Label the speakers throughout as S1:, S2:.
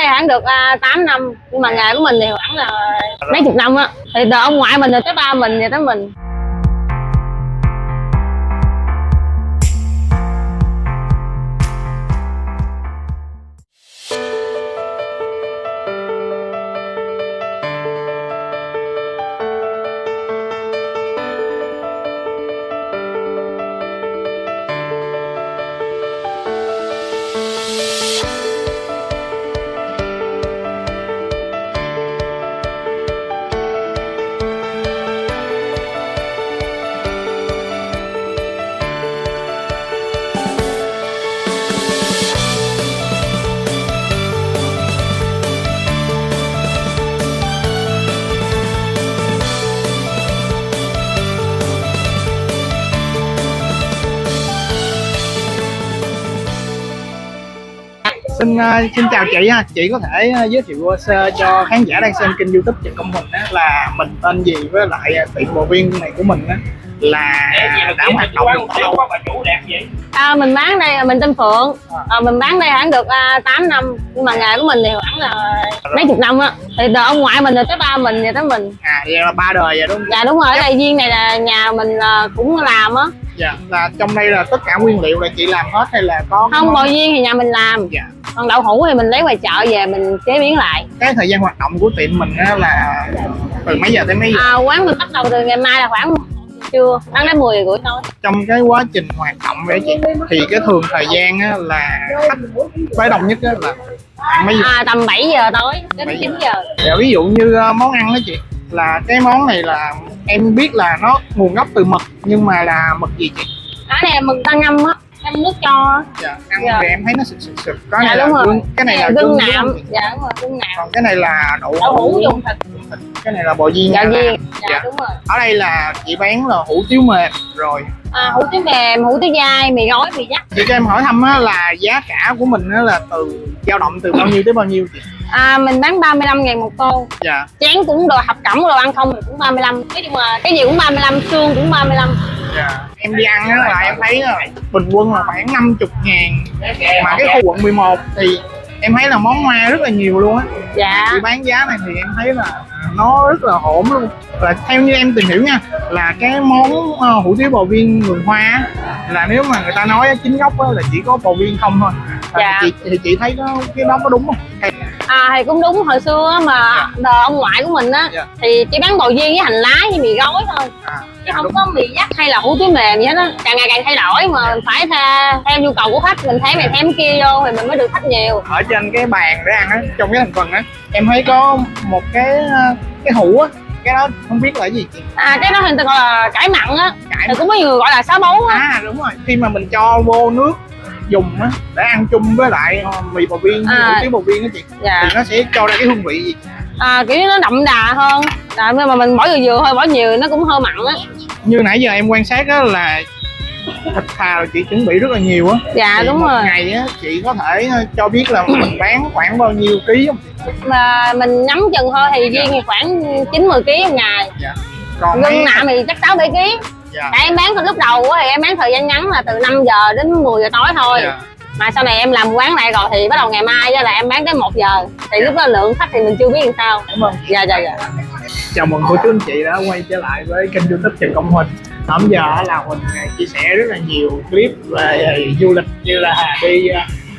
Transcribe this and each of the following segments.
S1: hẳn được 8 năm, nhưng mà nghề của mình thì khoảng là mấy chục năm á. Thì từ ông ngoại mình rồi tới ba mình rồi tới mình.
S2: Xin chào chị ha, chị có thể giới thiệu sơ cho khán giả đang xem kênh YouTube Trần Công Huỳnh là mình tên gì, với lại tiệm bò viên này của mình là đã hoạt động được bao lâu?
S1: Mình bán đây, mình tên Phượng. Mình bán đây hẳn được 8 năm, nhưng mà nghề của mình thì khoảng là mấy chục năm á. Thì từ ông ngoại mình rồi tới ba mình rồi tới mình.
S2: Vậy là 3 đời rồi đúng không?
S1: Dạ đúng rồi, ở đây viên này là nhà mình cũng làm á.
S2: Dạ, là trong đây là tất cả nguyên liệu là chị làm hết hay là có
S1: không? Bò viên thì nhà mình làm.
S2: Dạ.
S1: Còn đậu hũ thì mình lấy ngoài chợ về mình chế biến lại.
S2: Cái thời gian hoạt động của tiệm mình là từ mấy giờ tới mấy giờ?
S1: Quán mình bắt đầu từ ngày mai là khoảng trưa, bán đến 10 giờ rưỡi tối.
S2: Trong cái quá trình hoạt động vậy chị, thì cái thường thời gian là khách tới đông nhất là mấy giờ?
S1: Tầm 7 giờ tối đến 9 giờ.
S2: Dạ, ví dụ như món ăn đó chị, là cái món này là em biết là nó nguồn gốc từ mực, nhưng mà là mực gì chị?
S1: Cái này là mực ta ngâm á, ngâm nước cho.
S2: Dạ, ăn thì em thấy nó sực. Cái
S1: dạ,
S2: này
S1: đúng
S2: là
S1: rồi.
S2: cái này là
S1: gừng nạm. Dạ đúng rồi, gừng nạm.
S2: Còn cái này là đậu
S1: hũ dùng thịt.
S2: Cái này là bò viên.
S1: Dạ viên. Dạ đúng rồi.
S2: Ở đây là chị bán là hủ tiếu mềm rồi.
S1: Hủ tiếu mềm, hủ tiếu dai, mì gói, mì dắt.
S2: Chị cho em hỏi thăm là giá cả của mình là dao động từ bao nhiêu tới bao nhiêu chị?
S1: Mình bán 35.000 một tô.
S2: Dạ.
S1: Chén cũng đồ hộp cẩm, đồ ăn không thì cũng 35. Nói chung là cái gì cũng 35, xương cũng 35.
S2: Dạ. Em đi ăn là em thấy là bình quân là khoảng 50.000. Mà cái khu quận 11 thì em thấy là món hoa rất là nhiều luôn á.
S1: Dạ.
S2: Chị bán giá này thì em thấy là nó rất là ổn luôn. Là theo như em tìm hiểu nha, là cái món hủ tiếu bò viên người Hoa á, là nếu mà người ta nói chính gốc là chỉ có bò viên không thôi.
S1: Dạ.
S2: Chị thấy cái đó có đúng không?
S1: Thì cũng đúng, hồi xưa mà đời ông ngoại của mình á, thì chỉ bán bò viên với hành lá với mì gói thôi, chứ không có mì dắt hay là hủ tiếu mềm gì hết á. Càng ngày càng thay đổi mà mình phải theo nhu cầu của khách, mình thấy này thêm kia vô thì mình mới được khách nhiều.
S2: Ở trên cái bàn để ăn á, trong cái thành phần á, em thấy có một cái hũ á, cái đó không biết là cái gì chị?
S1: Cái đó thì người ta gọi là cải mặn á, thì cũng có nhiều người gọi là sá bấu á.
S2: Đúng rồi, khi mà mình cho vô nước dùng á để ăn chung với lại mì bò viên, hủ tiếu bò viên đó chị,
S1: dạ,
S2: thì nó sẽ cho ra cái hương vị gì?
S1: Kiểu nó đậm đà hơn. Nhưng mà mình bỏ vừa thôi, bỏ nhiều nó cũng hơi mặn á.
S2: Như nãy giờ em quan sát á là thịt thà chị chuẩn bị rất là nhiều á.
S1: Dạ thì đúng
S2: một
S1: rồi.
S2: Ngày á chị có thể cho biết là mình bán khoảng bao nhiêu ký không?
S1: Mà mình nắm chừng thôi thì viên thì khoảng 9-10 kg một ngày.
S2: Dạ. Còn
S1: gừng nạm thì chắc 6-7 kg.
S2: Dạ.
S1: Em bán từ lúc đầu thì em bán thời gian ngắn là từ 5 giờ đến 10 giờ tối thôi.
S2: Dạ.
S1: Mà sau này em làm quán lại rồi thì bắt đầu ngày mai là em bán tới 1 giờ. Thì lúc đó lượng khách thì mình chưa biết làm sao.
S2: Đúng không?
S1: Dạ.
S2: Chào mừng cô chú anh chị đã quay trở lại với kênh YouTube Trần Công Huỳnh. Hôm giờ là Huỳnh chia sẻ rất là nhiều clip về du lịch, như là đi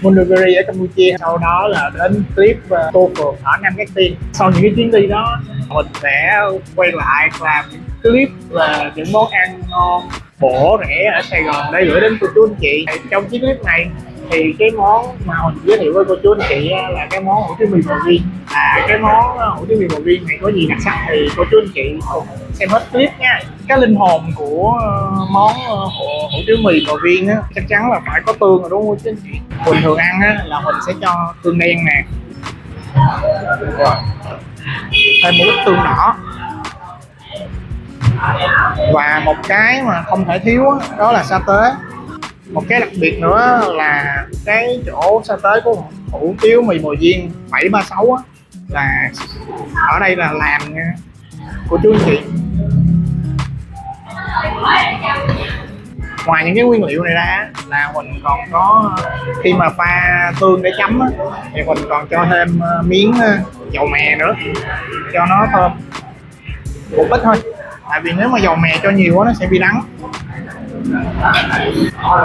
S2: Montevideo ở Campuchia, sau đó là đến clip Tô Phượt ở Nam Cát Tiên. Sau những cái chuyến đi đó, Huỳnh sẽ quay lại làm những clip về những món ăn ngon, bổ, rẻ ở Sài Gòn để gửi đến cô chú anh chị. Trong chiếc clip này thì cái món mà Huỳnh giới thiệu với cô chú anh chị là cái món hủ tiếu mì bò viên. Cái món hủ tiếu mì bò viên này có gì đặc sắc thì cô chú anh chị cùng xem hết clip nha. Cái linh hồn của món hủ tiếu mì bò viên á, chắc chắn là phải có tương rồi đúng không cô chú anh chị? Huỳnh thường ăn á là Huỳnh sẽ cho tương đen nè, thêm một ít tương đỏ, và một cái mà không thể thiếu đó là sa tế. Một cái đặc biệt nữa là cái chỗ sa tế của hủ tiếu mì bò viên 736 á, là ở đây là làm nha cô chú anh chị. Ngoài những cái nguyên liệu này ra là mình còn có, khi mà pha tương để chấm á, thì mình còn cho thêm miếng dầu mè nữa cho nó thơm, một ít thôi, tại vì nếu mà dầu mè cho nhiều quá nó sẽ bị đắng.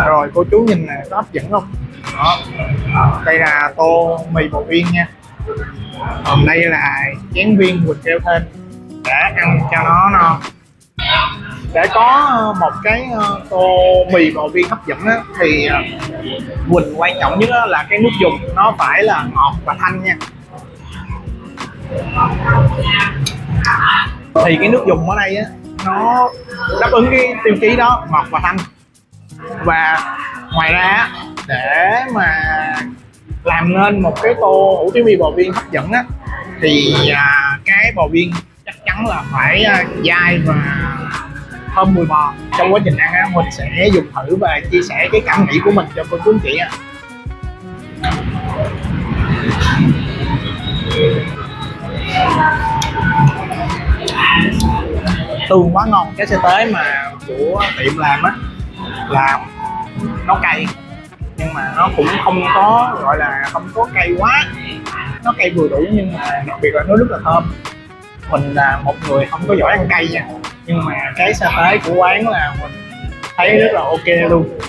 S2: Rồi cô chú nhìn nè, có hấp dẫn không? Đó. Đây là tô mì bò viên nha. Còn đây là chén viên quỳnh keo thên để ăn cho nó no. Để có một cái tô mì bò viên hấp dẫn á, thì quỳnh quan trọng nhất là cái nước dùng nó phải là ngọt và thanh nha. Thì cái nước dùng ở đây á, nó đáp ứng cái tiêu chí đó, ngọt và thanh. Và ngoài ra để mà làm nên một cái tô hủ tiếu mì bò viên hấp dẫn á, thì cái bò viên chắc chắn là phải dai và thơm mùi bò. Trong quá trình ăn á, mình sẽ dùng thử và chia sẻ cái cảm nghĩ của mình cho cô chú anh chị ạ. Tương quá ngon. Cái sơ tế mà của tiệm làm á là nó cay, nhưng mà nó cũng không có gọi là không có cay quá, nó cay vừa đủ, nhưng mà đặc biệt là nó rất là thơm. Mình là một người không có giỏi ăn cay nha, nhưng mà cái sơ tế của quán là mình thấy rất là ok luôn.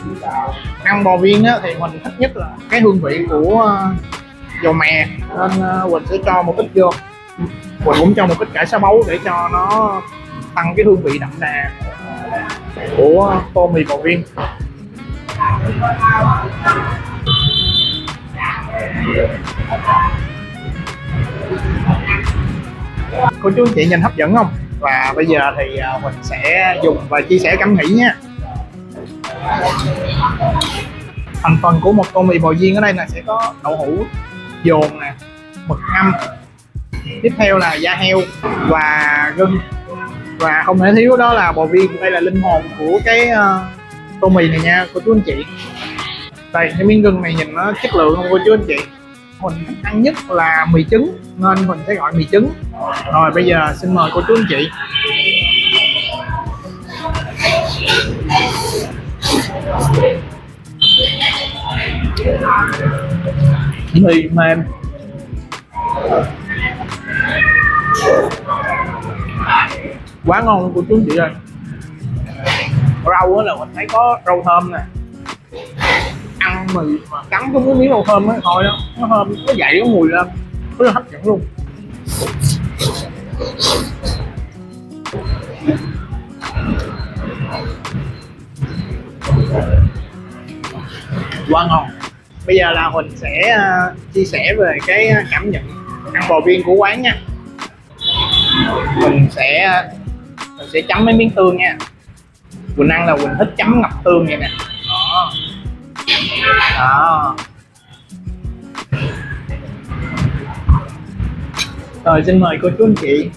S2: Ăn bò viên á, thì mình thích nhất là cái hương vị của dầu mè, nên mình sẽ cho một ít vô. Mình cũng cho một ít cải xá bấu để cho nó tăng cái hương vị đậm đà của tô mì bò viên. Cô chú anh chị nhìn hấp dẫn không? Và bây giờ thì mình sẽ dùng và chia sẻ cảm nghĩ nha. Thành phần của một tô mì bò viên ở đây là sẽ có đậu hũ dồn nè, mực ngâm, tiếp theo là da heo và gừng, và không thể thiếu đó là bò viên. Đây là linh hồn của cái tô mì này nha cô chú anh chị. Đây, cái miếng gừng này nhìn nó chất lượng không cô chú anh chị? Mình ăn nhất là mì trứng nên mình sẽ gọi mì trứng. Rồi bây giờ xin mời cô chú anh chị. Mì mềm, quá ngon luôn cô chú anh chị ơi. Rau á là mình thấy có rau thơm nè, ăn mì mà cắn có miếng rau thơm á thôi đó, nó thơm, nó dậy cái mùi lên, rất là hấp dẫn luôn. Quá ngon. Bây giờ là mình sẽ chia sẻ về cái cảm nhận ăn bò viên của quán nha. Mình sẽ chấm mấy miếng tương nha. Quỳnh ăn là Quỳnh thích chấm ngập tương vậy nè. Đó. Đó. Rồi xin mời cô chú anh chị.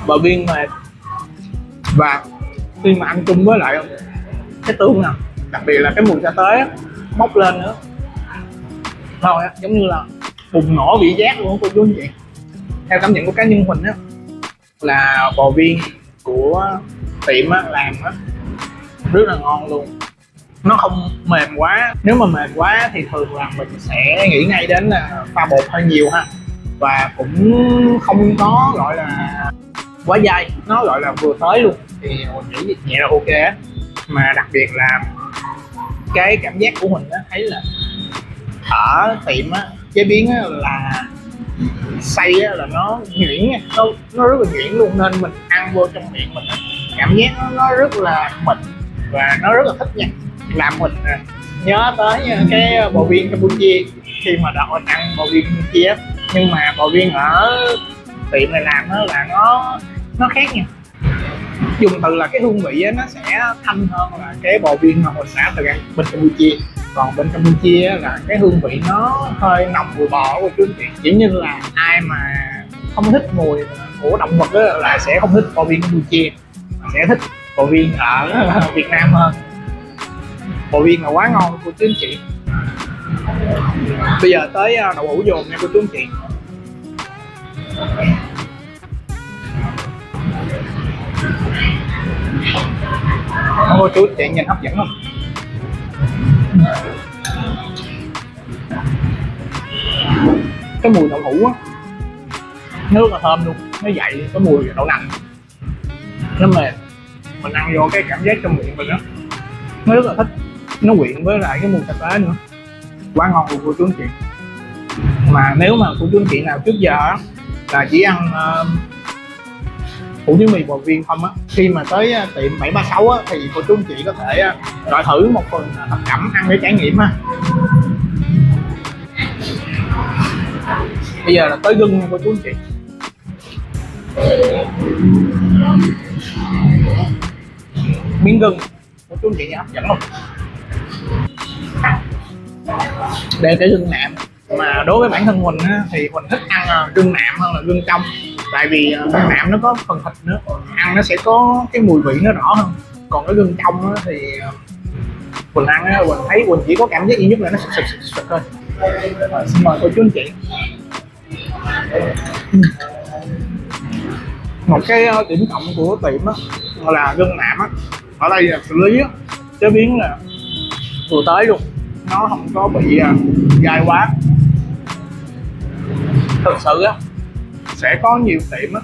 S2: Bò viên mệt, và khi mà ăn chung với lại cái tương nè, đặc biệt là cái mùi sa tế bốc lên nữa thôi á, giống như là bùng nổ vị giác luôn cô chú anh chị. Theo cảm nhận của cá nhân mình á, là bò viên của tiệm á làm á rất là ngon luôn. Nó không mềm quá, nếu mà mềm quá thì thường là mình sẽ nghĩ ngay đến là pha bột hơi nhiều ha, và cũng không có gọi là quá dai, nó gọi là vừa tới luôn, thì mình nghĩ nhẹ là ok á. Mà đặc biệt là cái cảm giác của mình á, thấy là ở tiệm á chế biến á, là xay á, là nó nhuyễn, nó rất là nhuyễn luôn, nên mình ăn vô trong miệng mình á, cảm giác nó rất là mịn và nó rất là thích nha. Làm mình nhớ tới cái bò viên Campuchia khi mà đợt mình ăn bò viên Campuchia, nhưng mà bò viên ở tiệm này làm đó là nó khác nha. Dùng từ là cái hương vị á, nó sẽ thanh hơn là cái bò viên mà mình đã từng ăn bên Campuchia. Còn bên Campuchia là cái hương vị nó hơi nồng mùi bò của chú anh chị. Chỉ như là ai mà không thích mùi của động vật á, là sẽ không thích bò viên Campuchia, sẽ thích bò viên ở Việt Nam hơn. Bò viên là quá ngon của chú anh chị. Bây giờ tới đậu hũ dồn nha cô chú anh chị. Nó có chút chị nhìn hấp dẫn không? Cái mùi đậu hũ á nó rất là thơm luôn, nó dậy cái mùi đậu nành, nó mềm, mình ăn vô cái cảm giác trong miệng mình á nó rất là thích, nó quyện với lại cái mùi cà phê nữa, quá ngon luôn cô chú anh chị. Mà nếu mà cô chú anh chị nào trước giờ á là chỉ ăn hủ tiếu mì bò viên không á, khi mà tới tiệm 736 á thì cô chú anh chị có thể gọi thử một phần thập cẩm ăn để trải nghiệm ha. Bây giờ là tới gừng nha cô chú anh chị. Miếng gừng cô chú anh chị hấp dẫn không? Đây cái gừng nạm, mà đối với bản thân mình á, thì mình thích ăn gừng nạm hơn là gừng trong, tại vì gừng nạm nó có phần thịt nữa, ăn nó sẽ có cái mùi vị nó rõ hơn. Còn cái gừng trong á, thì mình ăn á, mình thấy mình chỉ có cảm giác duy nhất là nó sực thôi. Xin mời cô chú anh chị. Một cái điểm cộng của tiệm á là gừng nạm á, ở đây là xử lý á, chế biến là vừa tới luôn, nó không có bị dai quá. Thực sự á sẽ có nhiều tiệm á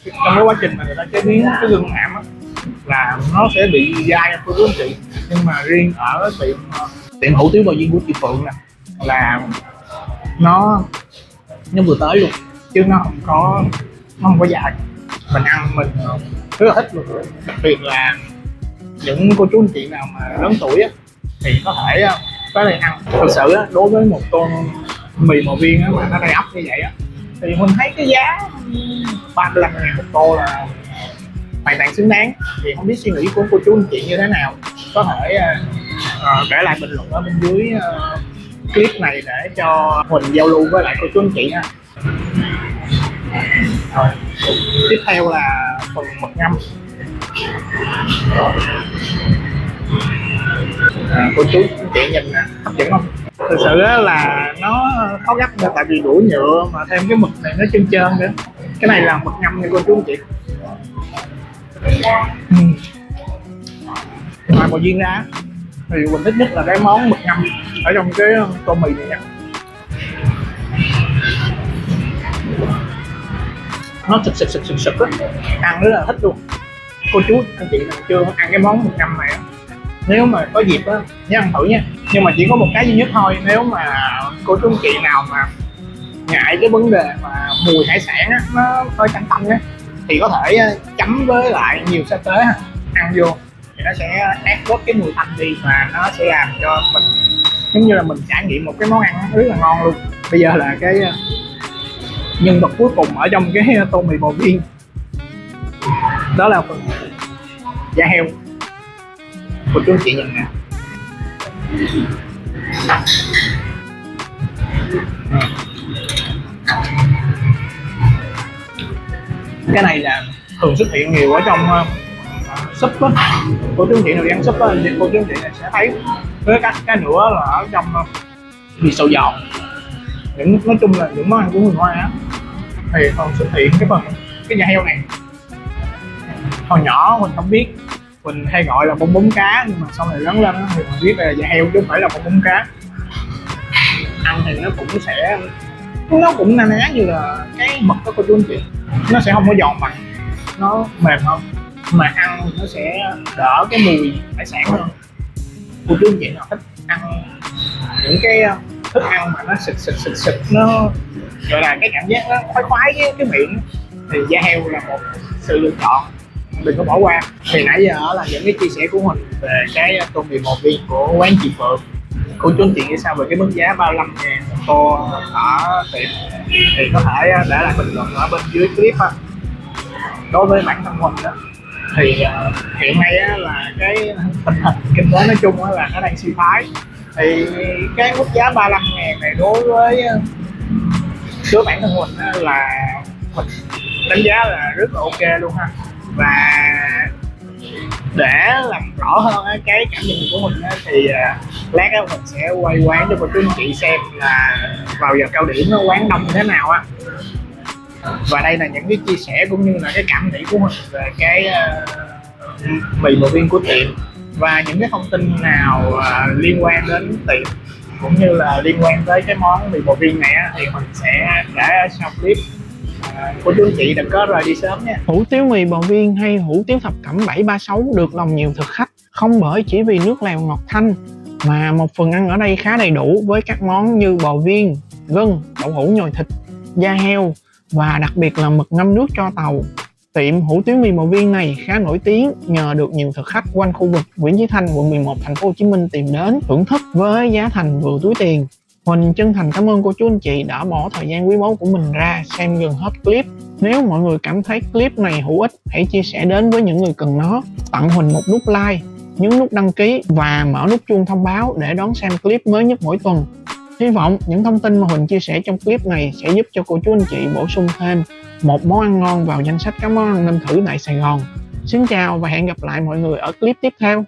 S2: trong cái quá trình mà người ta chế biến cái gừng nạm á là nó sẽ bị dai cô chú anh chị, nhưng mà riêng ở tiệm hủ tiếu bò viên của chị Phượng nè là nó vừa tới luôn, chứ nó không có dai. Mình ăn mình rất là thích luôn, đặc biệt là những cô chú anh chị nào mà lớn tuổi á thì có thể tới đây ăn. Thực sự á, đối với một tô mì bò viên á mà nó đầy ắp như vậy á thì mình thấy cái giá 35.000 một tô là hoàn toàn xứng đáng. Thì không biết suy nghĩ của cô chú anh chị như thế nào, có thể để lại bình luận ở bên dưới clip này để cho Huỳnh giao lưu với lại cô chú anh chị ha. Rồi, tiếp theo là phần mật ngâm. Cô chú anh chị nhìn nè, hấp dẫn không? Thực sự là nó khó gấp nữa, tại vì đũa nhựa mà thêm cái mực này nó trơn trơn nữa. Cái này là mực ngâm nha cô chú anh chị. Ngoài bò viên ra thì mình thích nhất là cái món mực ngâm ở trong cái tô mì này nha. Nó sực á, ăn rất là thích luôn. Cô chú anh chị nào chưa ăn cái món mực ngâm này á, nếu mà có dịp á nhớ ăn thử nha. Nhưng mà chỉ có một cái duy nhất thôi, nếu mà cô chú anh chị nào mà ngại cái vấn đề mà mùi hải sản á nó hơi canh tanh á thì có thể chấm với lại nhiều sa tế ha, ăn vô thì nó sẽ át bớt cái mùi tanh đi, và nó sẽ làm cho mình giống như là mình trải nghiệm một cái món ăn rất là ngon luôn. Bây giờ là cái nhân vật cuối cùng ở trong cái tô mì bò viên, đó là phần da heo. Cô chú anh chị nhìn nè, cái này là thường xuất hiện nhiều ở trong súp á. Cô chú anh chị nào đi ăn súp á thì cô chú anh chị sẽ thấy với cái nữa là ở trong mì xào giò. Nói chung là những món ăn của người Hoa á thì còn xuất hiện cái da heo này. Hồi nhỏ mình không biết, mình hay gọi là bông bóng cá, nhưng mà sau này lớn lên thì mình biết là da heo chứ không phải là bông bóng cá. Ăn thì nó cũng na ná như là cái mực đó cô chú anh chị, nó sẽ không có giòn bằng, nó mềm hơn, mà ăn nó sẽ đỡ cái mùi hải sản hơn. Cô chú anh chị nào thích ăn những cái thức ăn mà nó xịt nó gọi là cái cảm giác nó khoái khoái với cái miệng thì da heo là một sự lựa chọn, đừng có bỏ qua. Thì nãy giờ là những cái chia sẻ của mình về cái tô mì bò viên của quán chị Phượng. Cô chú anh chị nghĩ sao về cái mức giá 35.000 một tô ở tiệm thì có thể để lại bình luận ở bên dưới clip ha. Đối với bản thân mình đó thì hiện nay là cái tình hình kinh tế nói chung là nó đang suy thoái, thì cái mức giá 35.000 này đối với bản thân mình là mình đánh giá là rất là ok luôn ha. Và để làm rõ hơn cái cảm nhận của mình thì lát mình sẽ quay quán cho cô chú anh chị xem là vào giờ cao điểm quán đông như thế nào á. Và đây là những cái chia sẻ cũng như là cái cảm nghĩ của mình về cái mì bò viên của tiệm và những cái thông tin nào liên quan đến tiệm cũng như là liên quan tới cái món mì bò viên này á, thì mình sẽ để ở sau clip. Cô chú anh chị đừng có rời đi sớm nha.
S3: Hủ tiếu mì bò viên hay hủ tiếu thập cẩm 736 được lòng nhiều thực khách không bởi chỉ vì nước lèo ngọt thanh, mà một phần ăn ở đây khá đầy đủ với các món như bò viên, gân, đậu hũ nhồi thịt, da heo và đặc biệt là mực ngâm nước cho tàu. Tiệm hủ tiếu mì bò viên này khá nổi tiếng nhờ được nhiều thực khách quanh khu vực Nguyễn Chí Thanh, quận 11, thành phố Hồ Chí Minh tìm đến thưởng thức với giá thành vừa túi tiền. Huỳnh chân thành cảm ơn cô chú anh chị đã bỏ thời gian quý báu của mình ra xem gần hết clip. Nếu mọi người cảm thấy clip này hữu ích, hãy chia sẻ đến với những người cần nó. Tặng Huỳnh một nút like, nhấn nút đăng ký và mở nút chuông thông báo để đón xem clip mới nhất mỗi tuần. Hy vọng những thông tin mà Huỳnh chia sẻ trong clip này sẽ giúp cho cô chú anh chị bổ sung thêm một món ăn ngon vào danh sách các món ăn nên thử tại Sài Gòn. Xin chào và hẹn gặp lại mọi người ở clip tiếp theo.